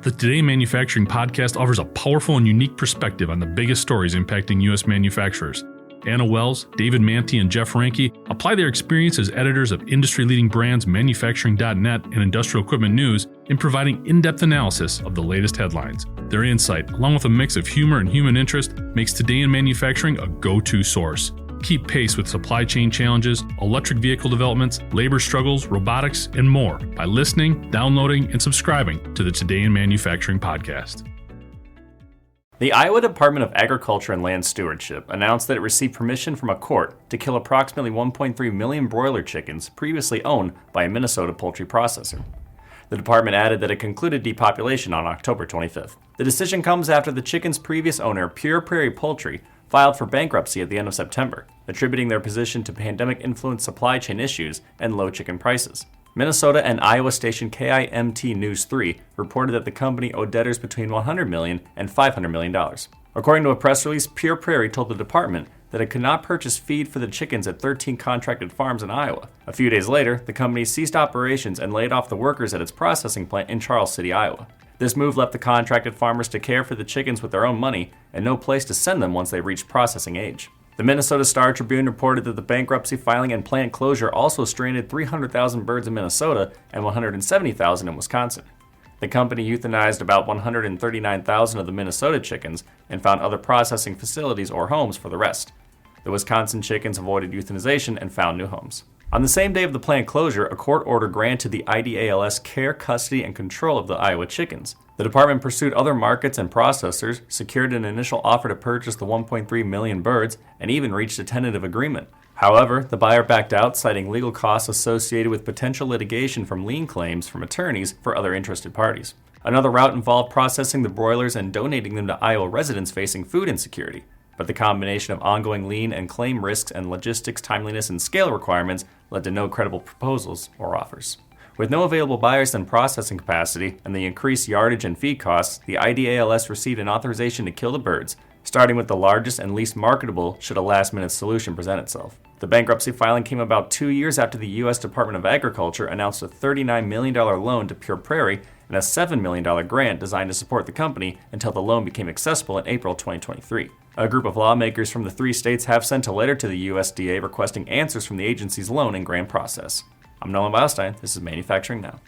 The Today in Manufacturing podcast offers a powerful and unique perspective on the biggest stories impacting U.S. manufacturers. Anna Wells, David Manty, and Jeff Ranke apply their experience as editors of industry-leading brands Manufacturing.net and Industrial Equipment News in providing in-depth analysis of the latest headlines. Their insight, along with a mix of humor and human interest, makes Today in Manufacturing a go-to source. Keep pace with supply chain challenges, electric vehicle developments, labor struggles, robotics, and more by listening, downloading, and subscribing to the Today in Manufacturing podcast. The Iowa Department of Agriculture and Land Stewardship announced that it received permission from a court to kill approximately 1.3 million broiler chickens previously owned by a Minnesota poultry processor. The department added that it concluded depopulation on October 25th. The decision comes after the chicken's previous owner, Pure Prairie Poultry, filed for bankruptcy at the end of September, attributing their position to pandemic-influenced supply chain issues and low chicken prices. Minnesota and Iowa station KIMT News 3 reported that the company owed debtors between $100 million and $500 million. According to a press release, Pure Prairie told the department that it could not purchase feed for the chickens at 13 contracted farms in Iowa. A few days later, the company ceased operations and laid off the workers at its processing plant in Charles City, Iowa. This move left the contracted farmers to care for the chickens with their own money and no place to send them once they reached processing age. The Minnesota Star Tribune reported that the bankruptcy filing and plant closure also stranded 300,000 birds in Minnesota and 170,000 in Wisconsin. The company euthanized about 139,000 of the Minnesota chickens and found other processing facilities or homes for the rest. The Wisconsin chickens avoided euthanization and found new homes. On the same day of the plant closure, a court order granted the IDALS care, custody, and control of the Iowa chickens. The department pursued other markets and processors, secured an initial offer to purchase the 1.3 million birds, and even reached a tentative agreement. However, the buyer backed out, citing legal costs associated with potential litigation from lien claims from attorneys for other interested parties. Another route involved processing the broilers and donating them to Iowa residents facing food insecurity. But the combination of ongoing lien and claim risks and logistics, timeliness, and scale requirements led to no credible proposals or offers. With no available buyers and processing capacity and the increased yardage and feed costs, the IDALS received an authorization to kill the birds, starting with the largest and least marketable should a last-minute solution present itself. The bankruptcy filing came about 2 years after the U.S. Department of Agriculture announced a $39 million loan to Pure Prairie and a $7 million grant designed to support the company until the loan became accessible in April 2023. A group of lawmakers from the 3 states have sent a letter to the USDA requesting answers from the agency's loan and grant process. I'm Nolan Beilstein. This is Manufacturing Now.